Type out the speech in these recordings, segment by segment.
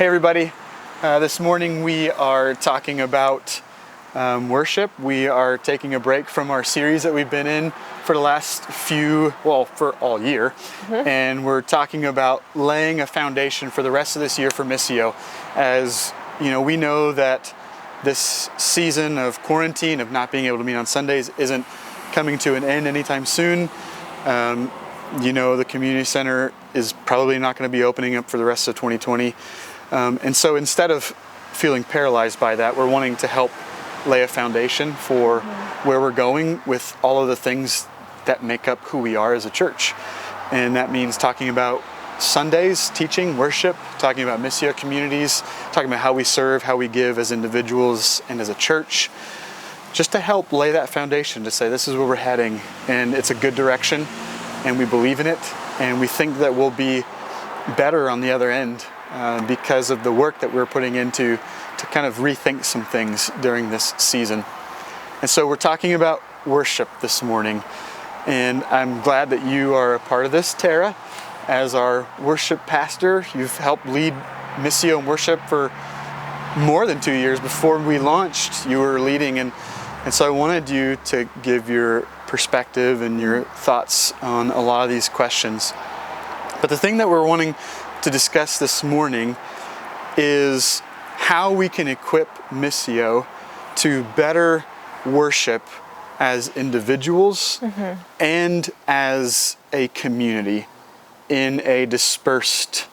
Hey everybody, this morning we are talking about worship. We are taking a break from our series that we've been in for the last for all year. And we're talking about laying a foundation for the rest of this year for Missio. As you know, we know that this season of quarantine, of not being able to meet on Sundays, isn't coming to an end anytime soon. The community center is probably not going to be opening up for the rest of 2020. And so instead of feeling paralyzed by that, we're wanting to help lay a foundation for where we're going with all of the things that make up who we are as a church. And that means talking about Sundays, teaching, worship, talking about Missio communities, talking about how we serve, how we give as individuals and as a church, just to help lay that foundation to say this is where we're heading and it's a good direction and we believe in it and we think that we'll be better on the other end because of the work that we're putting into to kind of rethink some things during this season. And so we're talking about worship this morning, and I'm glad that you are a part of this, Tara, as our worship pastor. You've helped lead Missio in worship for more than 2 years. Before we launched, you were leading, and so I wanted you to give your perspective and your thoughts on a lot of these questions. But the thing that we're wanting to discuss this morning is how we can equip Missio to better worship as individuals and as a community in a dispersed,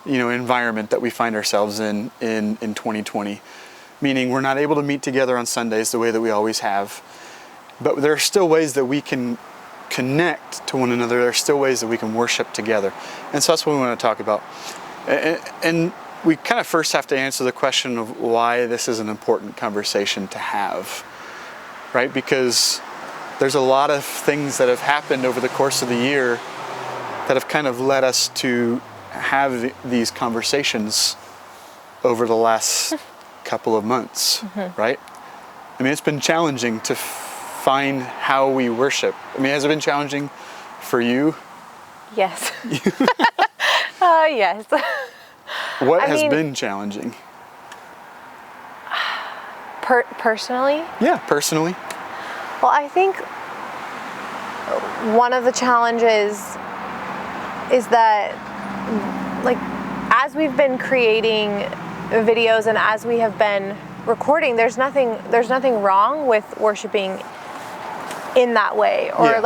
environment that we find ourselves in 2020. Meaning we're not able to meet together on Sundays the way that we always have, but there are still ways that we can connect to one another. There are still ways that we can worship together. And so that's what we want to talk about. And we kind of first have to answer the question of why this is an important conversation to have, right? Because there's a lot of things that have happened over the course of the year that have kind of led us to have these conversations over the last couple of months, right? I mean, it's been challenging to find how we worship. I mean, has it been challenging for you? Yes. Yes. What has been challenging? Personally? Yeah, personally. Well, I think one of the challenges is that, as we've been creating videos and as we have been recording, there's nothing wrong with worshiping in that way. Or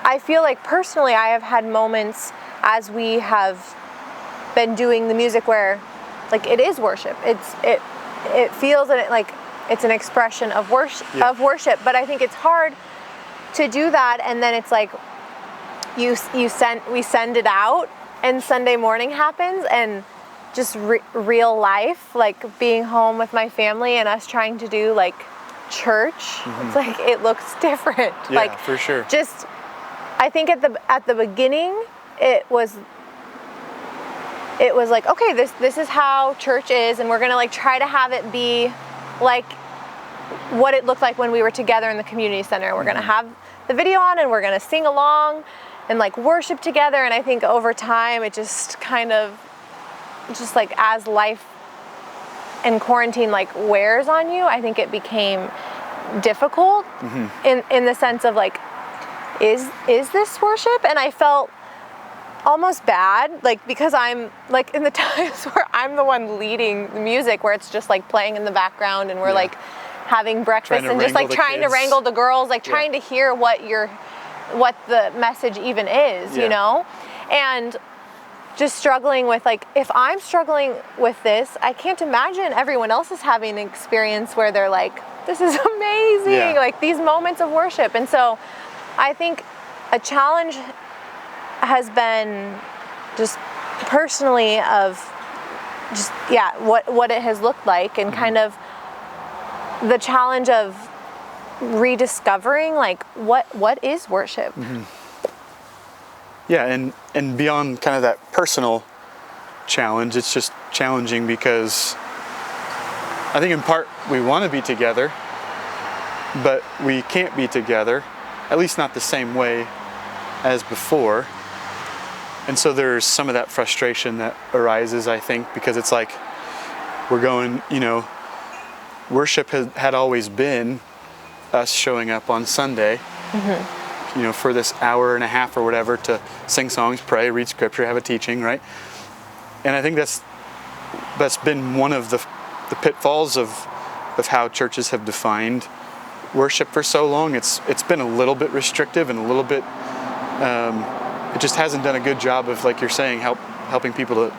I feel like personally I have had moments as we have been doing the music where it is worship. It feels that it's an expression of worship, but I think it's hard to do that, and then it's like we send it out and Sunday morning happens and just real life, being home with my family and us trying to do church. It's it looks different. Yeah, for sure. Just I think at the beginning it was okay, this is how church is, and we're gonna try to have it be like what it looked like when we were together in the community center. We're gonna have the video on and we're gonna sing along and worship together. And I think over time it just kind of as life and quarantine wears on you, I think it became difficult in the sense of is this worship? And I felt almost bad, because I'm in the times where I'm the one leading the music, where it's just playing in the background and we're having breakfast and just trying to wrangle the girls, trying to hear what the message even is, and just struggling with if I'm struggling with this, I can't imagine everyone else is having an experience where they're this is amazing, these moments of worship. And so I think a challenge has been just personally of what it has looked like, and kind of the challenge of rediscovering what is worship. Yeah, and beyond kind of that personal challenge, it's just challenging because I think in part we want to be together, but we can't be together, at least not the same way as before. And so there's some of that frustration that arises, I think, because it's like we're going, worship had always been us showing up on Sunday, for this hour and a half or whatever to sing songs, pray, read scripture, have a teaching, right? And I think that's been one of the pitfalls of how churches have defined worship for so long. It's been a little bit restrictive and a little bit, it just hasn't done a good job of, like you're saying, helping people to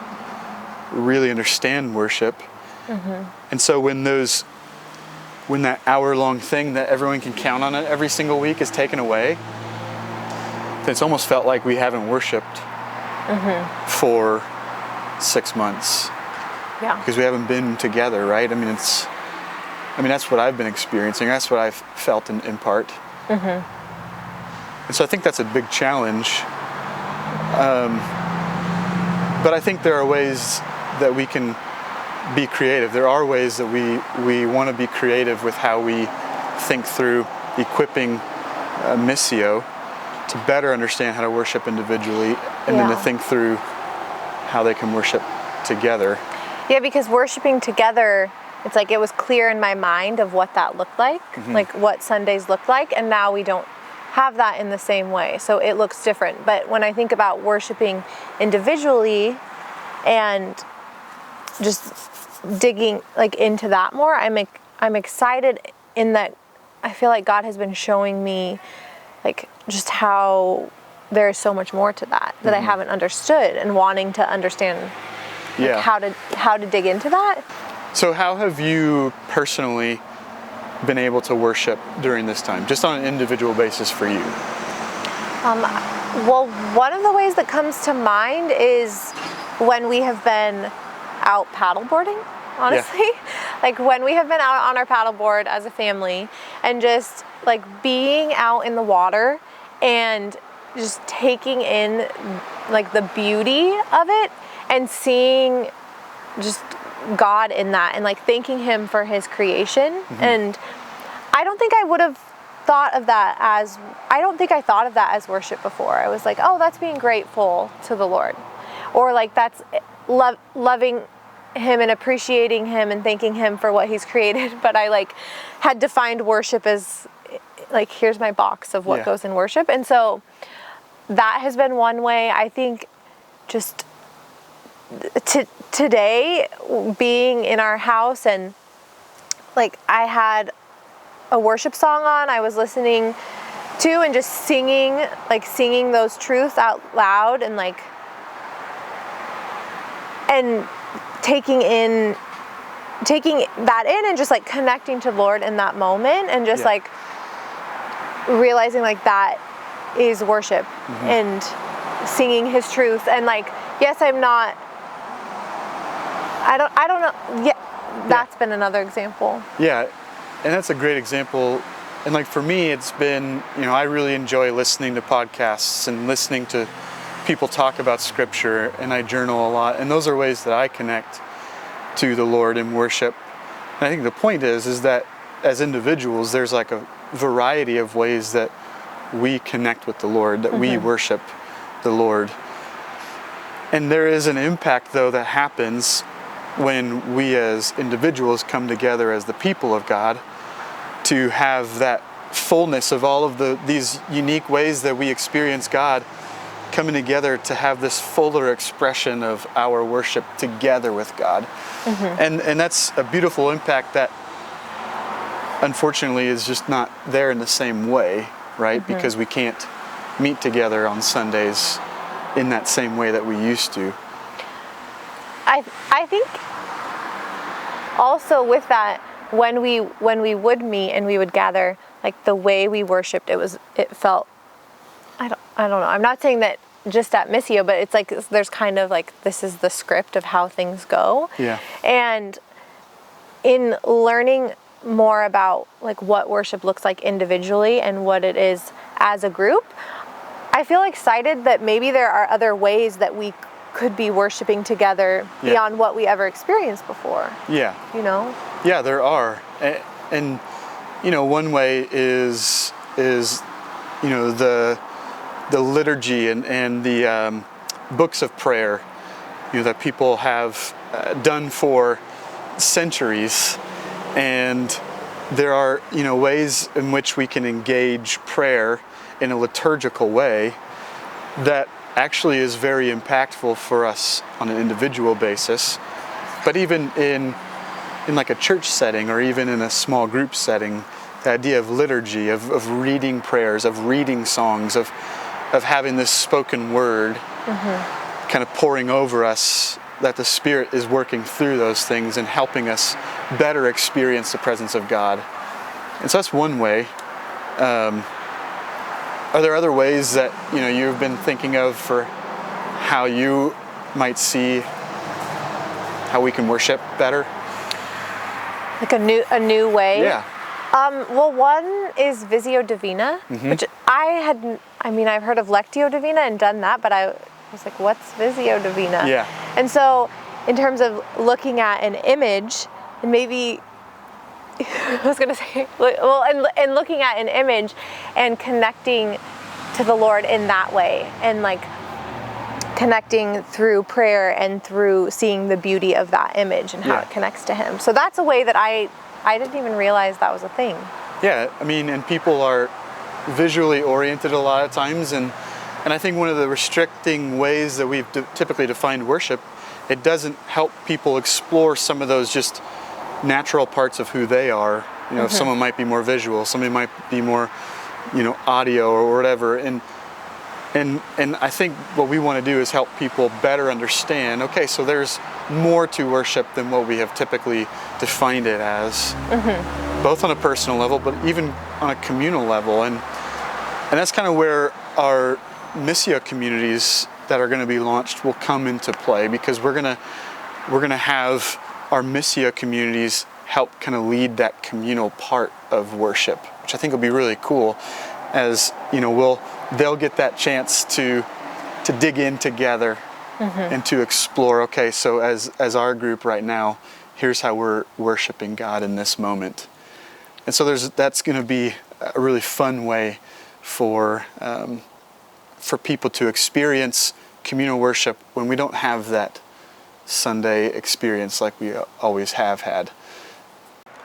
really understand worship. And so when that hour-long thing that everyone can count on it every single week is taken away, then it's almost felt like we haven't worshiped for 6 months. Yeah. Because we haven't been together, right? I mean, that's what I've been experiencing. That's what I've felt in part. And so I think that's a big challenge. But I think there are ways that we can be creative. There are ways that we want to be creative with how we think through equipping Missio to better understand how to worship individually, and then to think through how they can worship together. Yeah, because worshiping together, it's like it was clear in my mind of what that looked like, like what Sundays looked like, and now we don't have that in the same way, so it looks different. But when I think about worshiping individually and just digging into that more, I'm excited in that I feel like God has been showing me just how there's so much more to that I haven't understood, and wanting to understand how to dig into that. So how have you personally been able to worship during this time, just on an individual basis for you? Well, one of the ways that comes to mind is when we have been out paddleboarding, honestly. When we have been out on our paddleboard as a family and just being out in the water and just taking in the beauty of it and seeing just God in that, and thanking him for his creation. And I don't think I would have thought of that as worship before. I was like, oh, that's being grateful to the Lord, or that's loving him and appreciating him and thanking him for what he's created. But I had defined worship as here's my box of what goes in worship. And so that has been one way. I think just today, being in our house, and I had a worship song on, I was listening to, and just singing those truths out loud, and taking that in, and just connecting to the Lord in that moment, and just realizing that is worship, and singing his truth. And yes, I don't know. Yeah, that's been another example. Yeah, and that's a great example. And for me, it's been, I really enjoy listening to podcasts and listening to people talk about scripture, and I journal a lot. And those are ways that I connect to the Lord in worship. And I think the point is that as individuals, there's a variety of ways that we connect with the Lord, that we worship the Lord. And there is an impact, though, that happens when we as individuals come together as the people of God to have that fullness of all of these unique ways that we experience God coming together to have this fuller expression of our worship together with God. And that's a beautiful impact that unfortunately is just not there in the same way, right? Because we can't meet together on Sundays in that same way that we used to. I think also with that, when we would meet and we would gather, the way we worshiped, it felt, I don't know. I'm not saying that just at Missio, but it's there's kind of this is the script of how things go. Yeah. And in learning more about what worship looks like individually and what it is as a group, I feel excited that maybe there are other ways that we could be worshiping together beyond what we ever experienced before. Yeah. Yeah, there are. And one way is the liturgy and books of prayer, that people have done for centuries, and there are ways in which we can engage prayer in a liturgical way that actually is very impactful for us on an individual basis, but even in like a church setting or even in a small group setting, the idea of liturgy, of reading prayers, of reading songs, of having this spoken word kind of pouring over us, that the Spirit is working through those things and helping us better experience the presence of God. And so that's one way. Are there other ways that you've been thinking of for how you might see how we can worship better? Like a new way? Yeah. Well, one is Visio Divina, which I've heard of Lectio Divina and done that, but I was like, what's Visio Divina? Yeah. And so in terms of looking at an image, and maybe, I was going to say, well, and looking at an image and connecting to the Lord in that way, and like connecting through prayer and through seeing the beauty of that image and how it connects to Him. So that's a way that I didn't even realize that was a thing. Yeah, and people are visually oriented a lot of times, and I think one of the restricting ways that we've typically defined worship, it doesn't help people explore some of those just natural parts of who they are. Someone might be more visual, somebody might be more, audio or whatever, and I think what we want to do is help people better understand, okay, so there's more to worship than what we have typically defined it as, both on a personal level, but even on a communal level. And that's kind of where our Missio communities that are going to be launched will come into play, because we're going to have our Missio communities help kind of lead that communal part of worship, which I think will be really cool, as they'll get that chance to dig in together and to explore, okay, so as our group right now, here's how we're worshiping God in this moment. And so that's going to be a really fun way for people to experience communal worship when we don't have that Sunday experience like we always have had.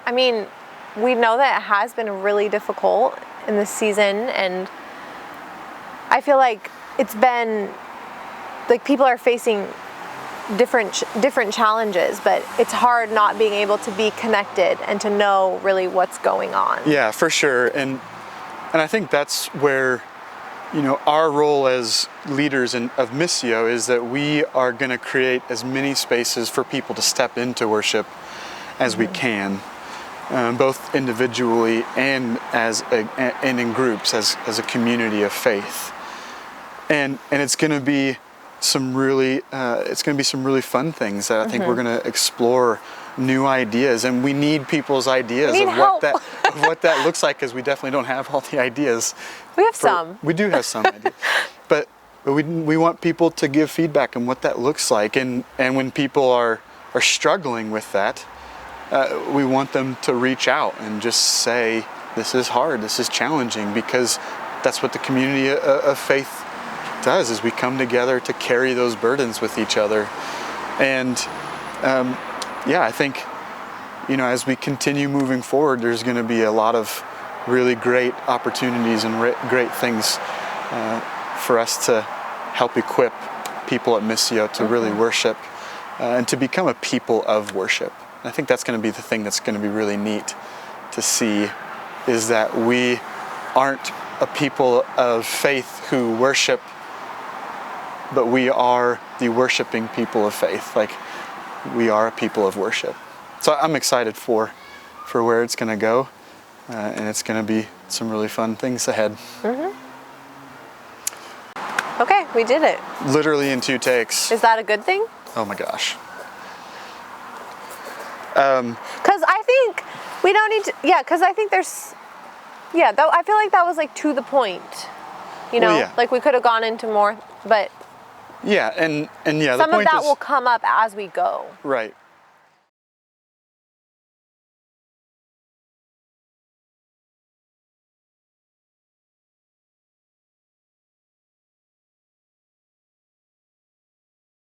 I mean, we know that it has been really difficult in this season, and I feel like it's been like people are facing different challenges, but it's hard not being able to be connected and to know really what's going on. Yeah, for sure. And I think that's where our role as leaders of Missio is that we are going to create as many spaces for people to step into worship as we can, both individually and and in groups as a community of faith. And it's going to be some really fun things that I think we're going to explore, new ideas, and we need people's ideas of what that looks like, because we definitely don't have all the ideas. We have some. We do have some ideas, but we want people to give feedback on what that looks like, and when people are struggling with that, we want them to reach out and just say, this is hard, this is challenging, because that's what the community of faith does, is we come together to carry those burdens with each other. And I think as we continue moving forward, there's going to be a lot of really great opportunities and great things for us to help equip people at Missio to really worship and to become a people of worship. And I think that's going to be the thing that's going to be really neat to see, is that we aren't a people of faith who worship, but we are the worshiping people of faith. Like, we are a people of worship. So I'm excited for where it's going to go, and it's going to be some really fun things ahead. Okay, we did it. Literally in 2 takes. Is that a good thing? Oh my gosh. Because I think we don't need to, because I think there's, I feel like that was like to the point, like we could have gone into more, but and some of that will come up as we go. Right.